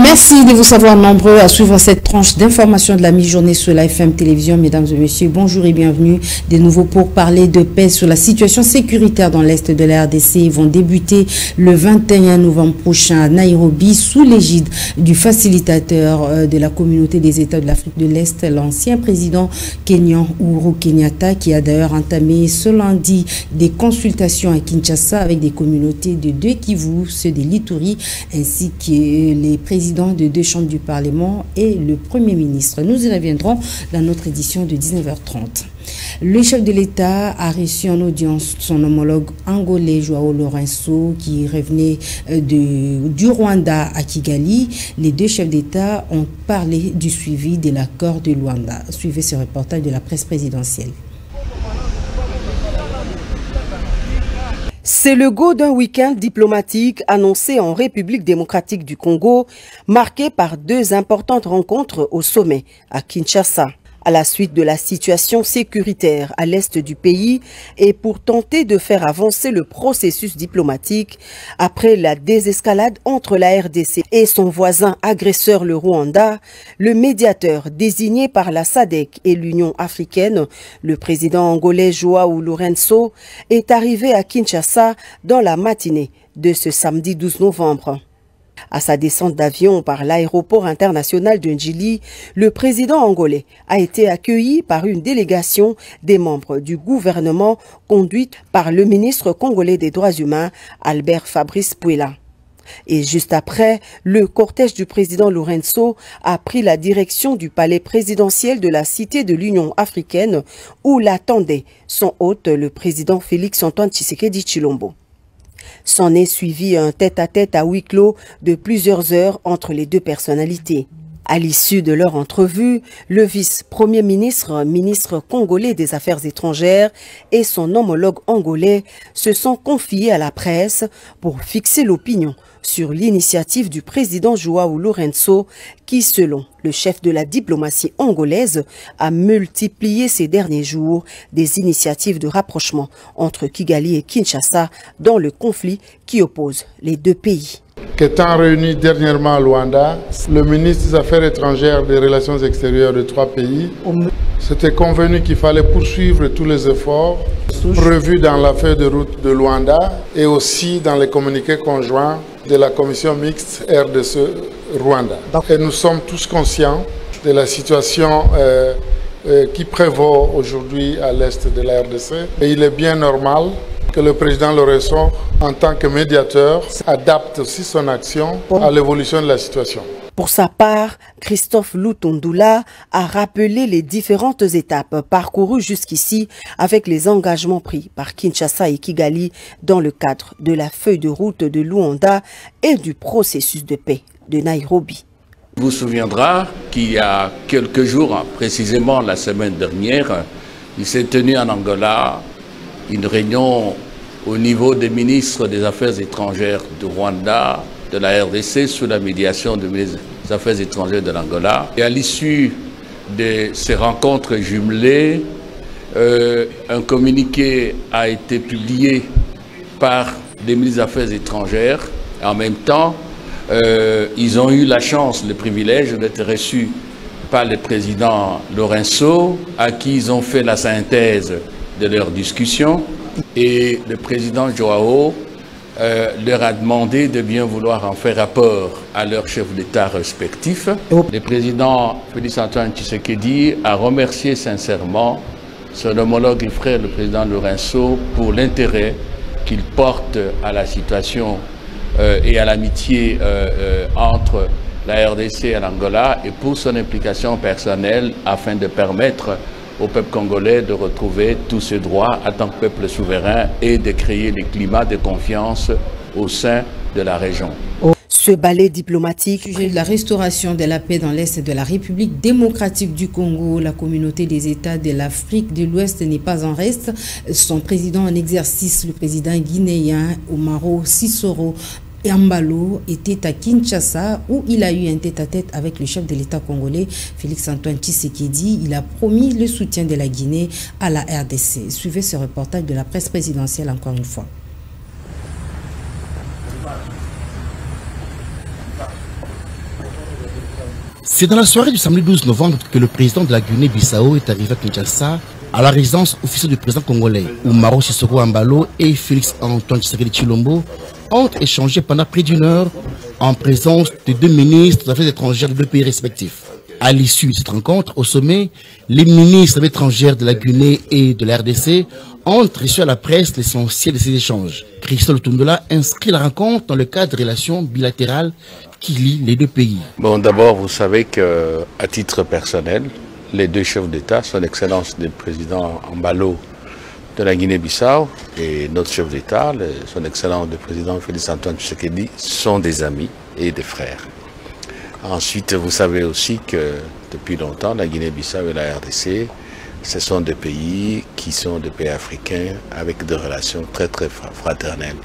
Merci de vous savoir nombreux à suivre cette tranche d'information de la mi-journée sur la FM Télévision. Mesdames et messieurs, bonjour et bienvenue de nouveau pour parler de paix sur la situation sécuritaire dans l'Est de la RDC. Ils vont débuter le 21 novembre prochain à Nairobi sous l'égide du facilitateur de la communauté des États de l'Afrique de l'Est, l'ancien président kenyan Uhuru Kenyatta, qui a d'ailleurs entamé ce lundi des consultations à Kinshasa avec des communautés de deux Kivu, ceux de l'Ituri, ainsi que les présidents de deux chambres du Parlement et le Premier ministre. Nous y reviendrons dans notre édition de 19h30. Le chef de l'État a reçu en audience son homologue angolais Joao Lourenço qui revenait du Rwanda à Kigali. Les deux chefs d'État ont parlé du suivi de l'accord de Luanda. Suivez ce reportage de la presse présidentielle. C'est le go d'un week-end diplomatique annoncé en République démocratique du Congo, marqué par deux importantes rencontres au sommet à Kinshasa. À la suite de la situation sécuritaire à l'est du pays et pour tenter de faire avancer le processus diplomatique après la désescalade entre la RDC et son voisin agresseur le Rwanda, le médiateur désigné par la SADC et l'Union africaine, le président angolais Joao Lourenço, est arrivé à Kinshasa dans la matinée de ce samedi 12 novembre. À sa descente d'avion par l'aéroport international de Njili, le président angolais a été accueilli par une délégation des membres du gouvernement conduite par le ministre congolais des droits humains, Albert Fabrice Puela. Et juste après, le cortège du président Lourenço a pris la direction du palais présidentiel de la Cité de l'Union africaine où l'attendait son hôte, le président Félix-Antoine Tshisekedi Tshilombo. S'en est suivi un tête-à-tête à huis clos de plusieurs heures entre les deux personnalités. À l'issue de leur entrevue, le vice-premier ministre, ministre congolais des Affaires étrangères et son homologue angolais se sont confiés à la presse pour fixer l'opinion sur l'initiative du président Joao Lourenço qui, selon le chef de la diplomatie angolaise, a multiplié ces derniers jours des initiatives de rapprochement entre Kigali et Kinshasa dans le conflit qui oppose les deux pays. Qu'étant réuni dernièrement à Luanda, le ministre des Affaires étrangères et des Relations extérieures de trois pays s'était convenu qu'il fallait poursuivre tous les efforts prévus dans la feuille de route de Luanda et aussi dans les communiqués conjoints de la commission mixte RDC-Rwanda. Et nous sommes tous conscients de la situation qui prévaut aujourd'hui à l'est de la RDC. Et il est bien normal que le président Lourenço, en tant que médiateur, adapte aussi son action à l'évolution de la situation. Pour sa part, Christophe Lutundula a rappelé les différentes étapes parcourues jusqu'ici avec les engagements pris par Kinshasa et Kigali dans le cadre de la feuille de route de Luanda et du processus de paix de Nairobi. Vous vous souviendra qu'il y a quelques jours, précisément la semaine dernière, il s'est tenu en Angola une réunion au niveau des ministres des Affaires étrangères du Rwanda, de la RDC, sous la médiation des ministres des Affaires étrangères de l'Angola. Et à l'issue de ces rencontres jumelées, un communiqué a été publié par les ministres des Affaires étrangères. En même temps, ils ont eu la chance, le privilège d'être reçus par le président Lourenço, à qui ils ont fait la synthèse de leur discussion. Et le président Joao leur a demandé de bien vouloir en faire rapport à leurs chefs d'État respectifs. Le président Félix-Antoine Tshisekedi a remercié sincèrement son homologue et frère, le président Lourenço, pour l'intérêt qu'il porte à la situation et à l'amitié entre la RDC et l'Angola et pour son implication personnelle afin de permettre au peuple congolais de retrouver tous ses droits en tant que peuple souverain et de créer le climat de confiance au sein de la région. Ce ballet diplomatique. Sujet de la restauration de la paix dans l'Est de la République démocratique du Congo, la communauté des États de l'Afrique de l'Ouest n'est pas en reste. Son président en exercice, le président guinéen Umaro Sissoco Embalo, était à Kinshasa où il a eu un tête-à-tête avec le chef de l'État congolais, Félix-Antoine Tshisekedi. Il a promis le soutien de la Guinée à la RDC. Suivez ce reportage de la presse présidentielle encore une fois. C'est dans la soirée du samedi 12 novembre que le président de la Guinée-Bissau est arrivé à Kinshasa, à la résidence officielle du président congolais, où Umaro Sissoco Embalo et Félix-Antoine Tshisekedi Tshilombo ont échangé pendant près d'une heure en présence des deux ministres des Affaires étrangères des deux pays respectifs. À l'issue de cette rencontre, au sommet, les ministres des Affaires étrangères de la Guinée et de la RDC ont reçu à la presse l'essentiel de ces échanges. Christophe Tundola inscrit la rencontre dans le cadre de relations bilatérales qui lient les deux pays. Bon, d'abord, vous savez qu'à titre personnel, les deux chefs d'État, son Excellence le président Embalo de la Guinée-Bissau et notre chef d'État, son Excellence le président Félix-Antoine Tshisekedi, sont des amis et des frères. Ensuite, vous savez aussi que depuis longtemps, la Guinée-Bissau et la RDC, ce sont des pays qui sont des pays africains avec des relations très très fraternelles.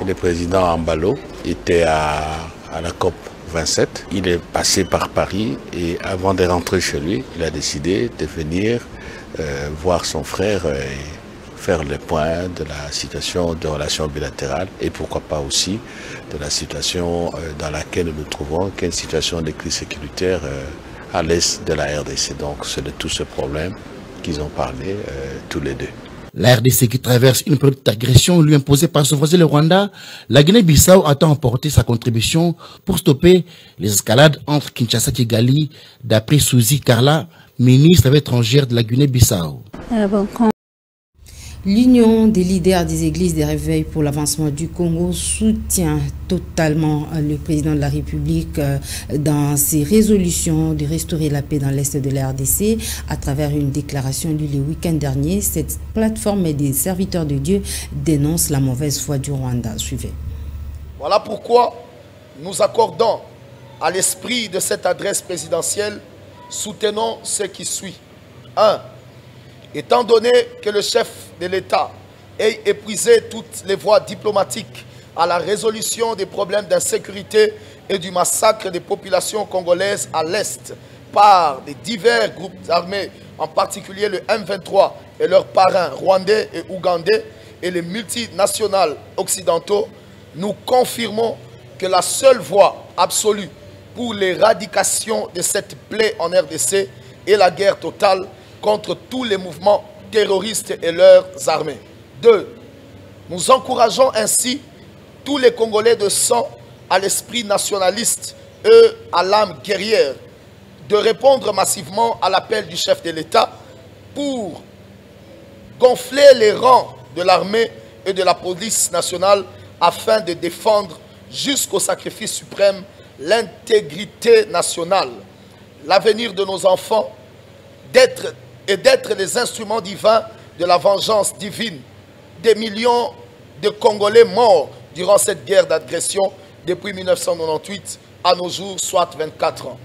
Et le président Embalo était à la COP 27. Il est passé par Paris et avant de rentrer chez lui, il a décidé de venir voir son frère et faire le point de la situation de relations bilatérales et pourquoi pas aussi de la situation dans laquelle nous nous trouvons, qui est une situation de crise sécuritaire à l'est de la RDC. Donc c'est de tout ce problème qu'ils ont parlé tous les deux. La RDC qui traverse une période d'agression lui imposée par son voisin le Rwanda, la Guinée-Bissau attend apporter sa contribution pour stopper les escalades entre Kinshasa et Kigali, d'après Suzy Carla, ministre des Affaires étrangères de la Guinée-Bissau. L'Union des leaders des églises des réveils pour l'avancement du Congo soutient totalement le président de la République dans ses résolutions de restaurer la paix dans l'Est de la RDC à travers une déclaration lue le week-end dernier. Cette plateforme des serviteurs de Dieu dénonce la mauvaise foi du Rwanda. Suivez. Voilà pourquoi nous accordons à l'esprit de cette adresse présidentielle, soutenons ce qui suit. 1. Étant donné que le chef de l'État ait épuisé toutes les voies diplomatiques à la résolution des problèmes d'insécurité et du massacre des populations congolaises à l'Est par des divers groupes armés, en particulier le M23 et leurs parrains rwandais et ougandais et les multinationales occidentaux, nous confirmons que la seule voie absolue pour l'éradication de cette plaie en RDC est la guerre totale contre tous les mouvements terroristes et leurs armées. 2. Nous encourageons ainsi tous les Congolais de sang à l'esprit nationaliste et à l'âme guerrière de répondre massivement à l'appel du chef de l'État pour gonfler les rangs de l'armée et de la police nationale afin de défendre jusqu'au sacrifice suprême l'intégrité nationale, l'avenir de nos enfants, d'être les instruments divins de la vengeance divine des millions de Congolais morts durant cette guerre d'agression depuis 1998 à nos jours, soit 24 ans.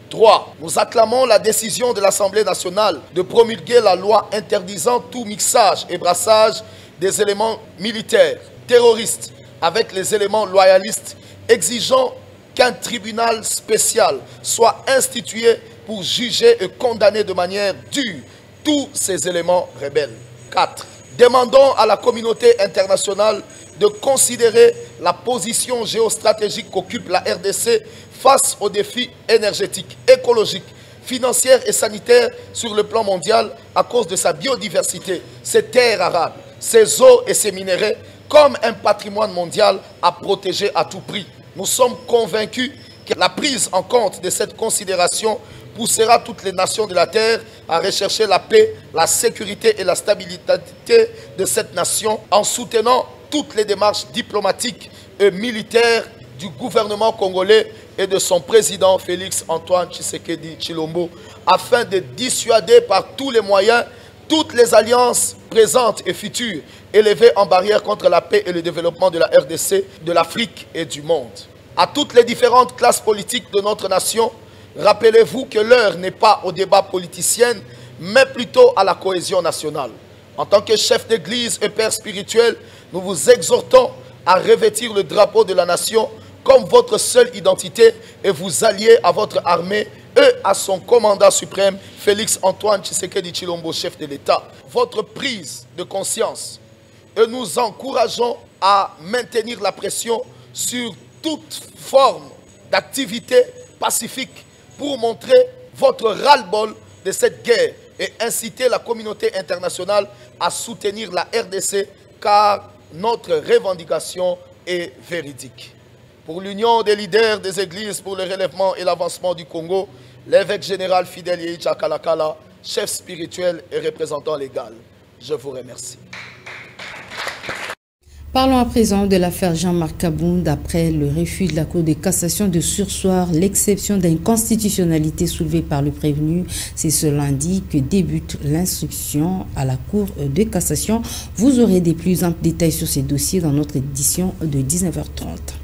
3. Nous acclamons la décision de l'Assemblée nationale de promulguer la loi interdisant tout mixage et brassage des éléments militaires, terroristes, avec les éléments loyalistes, exigeant qu'un tribunal spécial soit institué pour juger et condamner de manière dure tous ces éléments rebelles. 4. Demandons à la communauté internationale de considérer la position géostratégique qu'occupe la RDC face aux défis énergétiques, écologiques, financiers et sanitaires sur le plan mondial à cause de sa biodiversité, ses terres arables, ses eaux et ses minéraux comme un patrimoine mondial à protéger à tout prix. Nous sommes convaincus que la prise en compte de cette considération poussera toutes les nations de la terre à rechercher la paix, la sécurité et la stabilité de cette nation en soutenant toutes les démarches diplomatiques et militaires du gouvernement congolais et de son président Félix-Antoine Tshisekedi Tshilombo afin de dissuader par tous les moyens toutes les alliances présentes et futures élevées en barrière contre la paix et le développement de la RDC, de l'Afrique et du monde. À toutes les différentes classes politiques de notre nation, rappelez-vous que l'heure n'est pas au débat politicien, mais plutôt à la cohésion nationale. En tant que chef d'église et père spirituel, nous vous exhortons à revêtir le drapeau de la nation comme votre seule identité et vous allier à votre armée et à son commandant suprême, Félix-Antoine Tshisekedi Tshilombo, chef de l'État. Votre prise de conscience. Et nous encourageons à maintenir la pression sur toute forme d'activité pacifique pour montrer votre ras-le-bol de cette guerre et inciter la communauté internationale à soutenir la RDC car notre revendication est véridique. Pour l'union des leaders des églises pour le relèvement et l'avancement du Congo, l'évêque général Fidèle Yehicha Kalakala, chef spirituel et représentant légal. Je vous remercie. Parlons à présent de l'affaire Jean-Marc Kabound. Après le refus de la Cour de cassation de surseoir l'exception d'inconstitutionnalité soulevée par le prévenu, c'est ce lundi que débute l'instruction à la Cour de cassation. Vous aurez des plus amples détails sur ces dossiers dans notre édition de 19h30.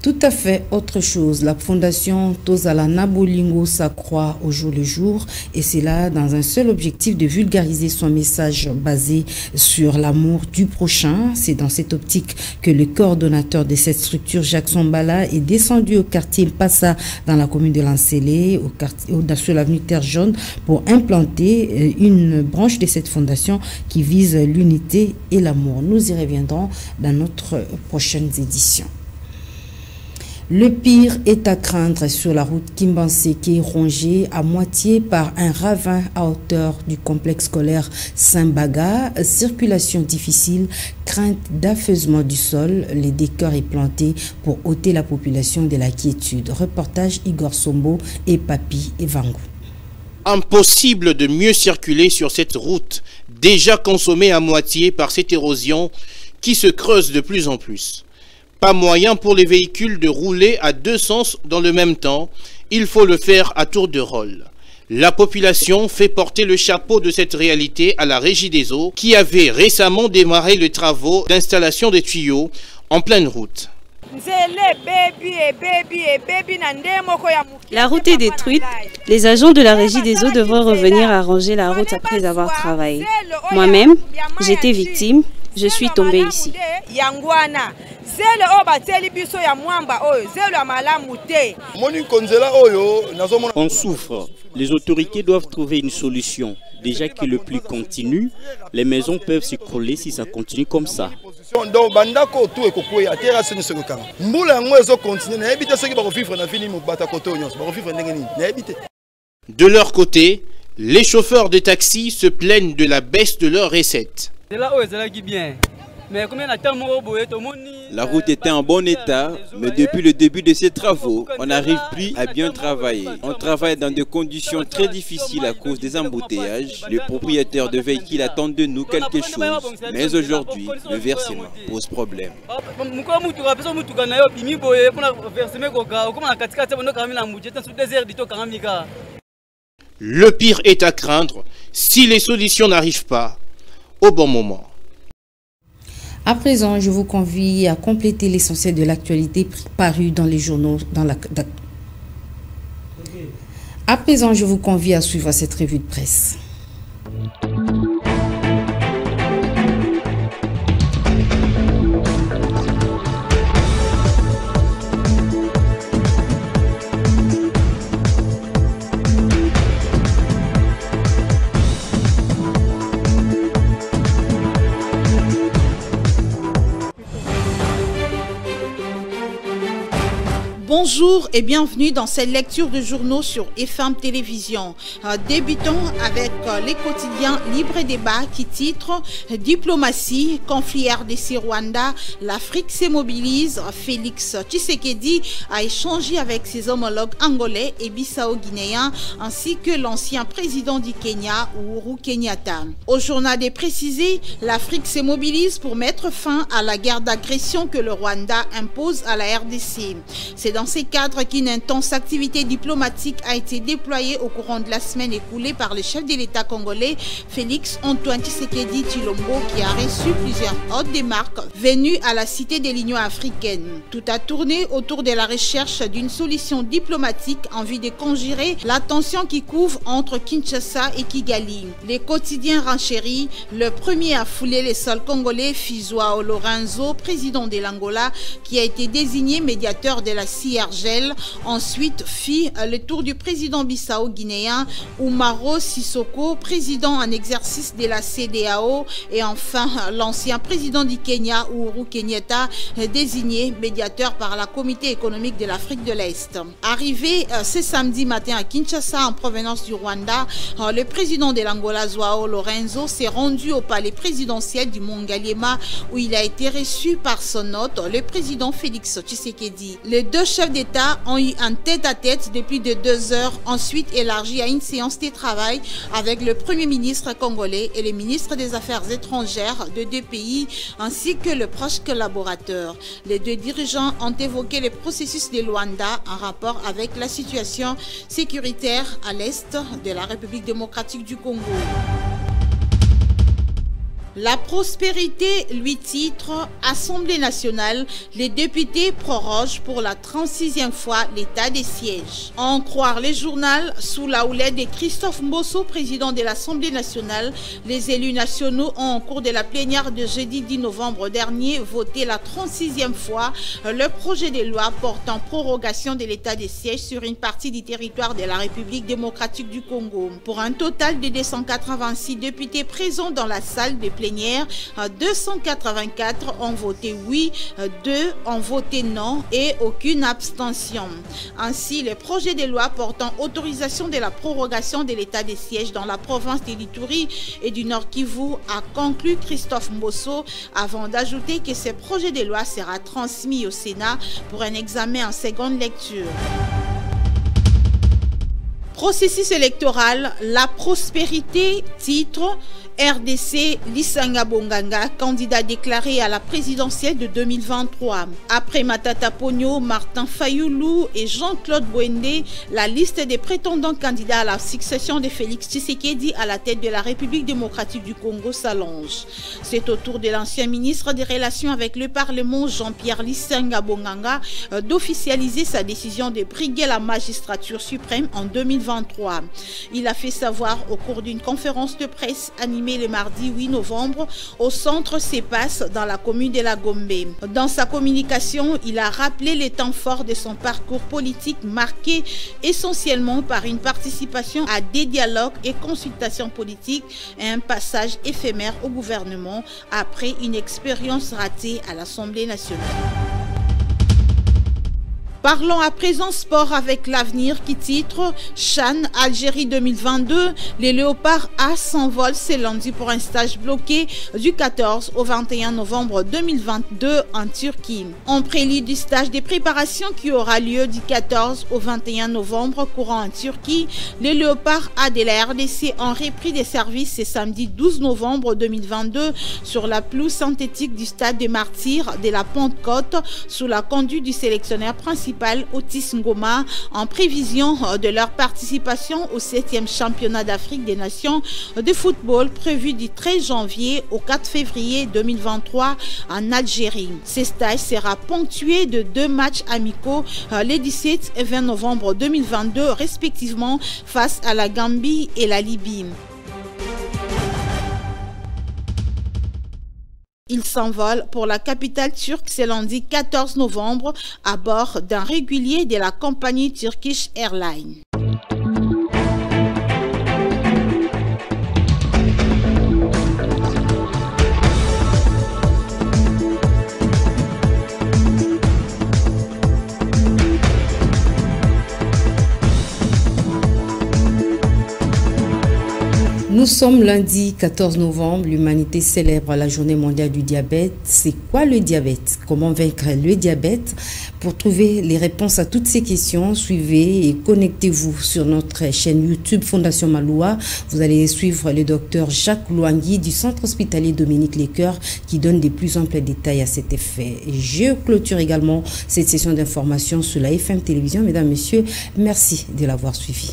Tout à fait autre chose. La fondation Tozala Nabolingo s'accroît au jour le jour et c'est là dans un seul objectif de vulgariser son message basé sur l'amour du prochain. C'est dans cette optique que le coordonnateur de cette structure, Jacques Sombala, est descendu au quartier Mpassa dans la commune de Lancélé, sur l'avenue Terre Jaune, pour implanter une branche de cette fondation qui vise l'unité et l'amour. Nous y reviendrons dans notre prochaine édition. Le pire est à craindre sur la route Kimbanseke, rongée à moitié par un ravin à hauteur du complexe scolaire Saint-Baga. Circulation difficile, crainte d'affaissement du sol. Les décors est planté pour ôter la population de la quiétude. Reportage Igor Sombo et Papi Evangou. Impossible de mieux circuler sur cette route, déjà consommée à moitié par cette érosion qui se creuse de plus en plus. Pas moyen pour les véhicules de rouler à deux sens dans le même temps, il faut le faire à tour de rôle. La population fait porter le chapeau de cette réalité à la Régie des eaux qui avait récemment démarré les travaux d'installation des tuyaux en pleine route. La route est détruite. Les agents de la Régie des eaux devraient revenir arranger la route après avoir travaillé. Moi-même, j'étais victime. Je suis tombée ici. On souffre. Les autorités doivent trouver une solution. Déjà que le pluie continue, les maisons peuvent s'écrouler si ça continue comme ça. De leur côté, les chauffeurs de taxi se plaignent de la baisse de leurs recettes. La route était en bon état, mais depuis le début de ces travaux, on n'arrive plus à bien travailler. On travaille dans des conditions très difficiles à cause des embouteillages. Les propriétaires de véhicules attendent de nous quelque chose, mais aujourd'hui, le versement pose problème. Le pire est à craindre si les solutions n'arrivent pas au bon moment. À présent, je vous convie à compléter l'essentiel de l'actualité parue dans les journaux. À présent, je vous convie à suivre cette revue de presse. Bonjour et bienvenue dans cette lecture de journaux sur FM Télévision. Débutons avec les quotidiens Libre et Débat qui titre Diplomatie, conflit RDC-Rwanda, l'Afrique se mobilise. Félix Tshisekedi a échangé avec ses homologues angolais et bissau-guinéens ainsi que l'ancien président du Kenya, Uhuru Kenyatta. Au journal des précisés, l'Afrique se mobilise pour mettre fin à la guerre d'agression que le Rwanda impose à la RDC. C'est dans ces cadres qu'une intense activité diplomatique a été déployée au courant de la semaine écoulée par le chef de l'État congolais, Félix Antoine Tshisekedi Tshilombo, qui a reçu plusieurs hôtes des marques venus à la Cité de l'Union africaine. Tout a tourné autour de la recherche d'une solution diplomatique en vue de conjurer la tension qui couvre entre Kinshasa et Kigali. Les quotidiens renchéris, le premier à fouler les sols congolais, Fizoao Lorenzo, président de l'Angola, qui a été désigné médiateur de la Cité Siergel. Ensuite, fit le tour du président bissau-guinéen Umaro Sissoko, président en exercice de la CEDEAO, et enfin l'ancien président du Kenya, Uhuru Kenyatta, désigné médiateur par la Comité économique de l'Afrique de l'Est. Arrivé ce samedi matin à Kinshasa en provenance du Rwanda, le président de l'Angola, Joao Lorenzo, s'est rendu au palais présidentiel du Mongaliema où il a été reçu par son hôte, le président Félix Tshisekedi. Les deux chefs d'État ont eu un tête-à-tête de plus de 2 heures, ensuite élargi à une séance de travail avec le Premier ministre congolais et le ministre des Affaires étrangères de 2 pays, ainsi que le proche collaborateur. Les 2 dirigeants ont évoqué le processus de Luanda en rapport avec la situation sécuritaire à l'est de la République démocratique du Congo. La prospérité lui titre Assemblée nationale, les députés prorogent pour la 36e fois l'état des sièges. En croire les journaux, sous la houlette de Christophe Mbosso, président de l'Assemblée nationale, les élus nationaux ont, au cours de la plénière de jeudi 10 novembre dernier, voté la 36e fois le projet de loi portant prorogation de l'état des sièges sur une partie du territoire de la République démocratique du Congo. Pour un total de 286 députés présents dans la salle de plénière, 284 ont voté oui, 2 ont voté non et aucune abstention. Ainsi, le projet de loi portant autorisation de la prorogation de l'état des sièges dans la province de l'Ituri et du Nord Kivu a conclu Christophe Mbosso, avant d'ajouter que ce projet de loi sera transmis au Sénat pour un examen en seconde lecture. Processus électoral, la prospérité, titre RDC, Lisanga Bonganga, candidat déclaré à la présidentielle de 2023. Après Matata Pogno, Martin Fayoulou et Jean-Claude Bouende, la liste des prétendants candidats à la succession de Félix Tshisekedi à la tête de la République démocratique du Congo s'allonge. C'est au tour de l'ancien ministre des Relations avec le Parlement, Jean-Pierre Lisanga Bonganga, d'officialiser sa décision de briguer la magistrature suprême en 2023. Il a fait savoir au cours d'une conférence de presse animée le mardi 8 novembre au centre CEPAS dans la commune de la Gombe. Dans sa communication, il a rappelé les temps forts de son parcours politique marqué essentiellement par une participation à des dialogues et consultations politiques et un passage éphémère au gouvernement après une expérience ratée à l'Assemblée nationale. Parlons à présent sport avec l'avenir qui titre Chan Algérie 2022. Les Léopards A s'envolent ce lundi pour un stage bloqué du 14 au 21 novembre 2022 en Turquie. En prélude du stage de préparation qui aura lieu du 14 au 21 novembre courant en Turquie, les Léopards A de la RDC ont repris des services ce samedi 12 novembre 2022 sur la pelouse synthétique du stade des Martyrs de la Pentecôte sous la conduite du sélectionneur principal Otis Ngoma en prévision de leur participation au 7e championnat d'Afrique des Nations de football prévu du 13 janvier au 4 février 2023 en Algérie. Ce stage sera ponctué de 2 matchs amicaux les 17 et 20 novembre 2022 respectivement face à la Gambie et la Libye. Il s'envole pour la capitale turque ce lundi 14 novembre à bord d'un régulier de la compagnie Turkish Airlines. Nous sommes lundi 14 novembre, l'humanité célèbre la journée mondiale du diabète. C'est quoi le diabète? Comment vaincre le diabète? Pour trouver les réponses à toutes ces questions, suivez et connectez-vous sur notre chaîne YouTube Fondation Maloua. Vous allez suivre le docteur Jacques Louangui du centre hospitalier Dominique Lecoeur qui donne des plus amples détails à cet effet. Et je clôture également cette session d'information sur la FM Télévision. Mesdames, Messieurs, merci de l'avoir suivi.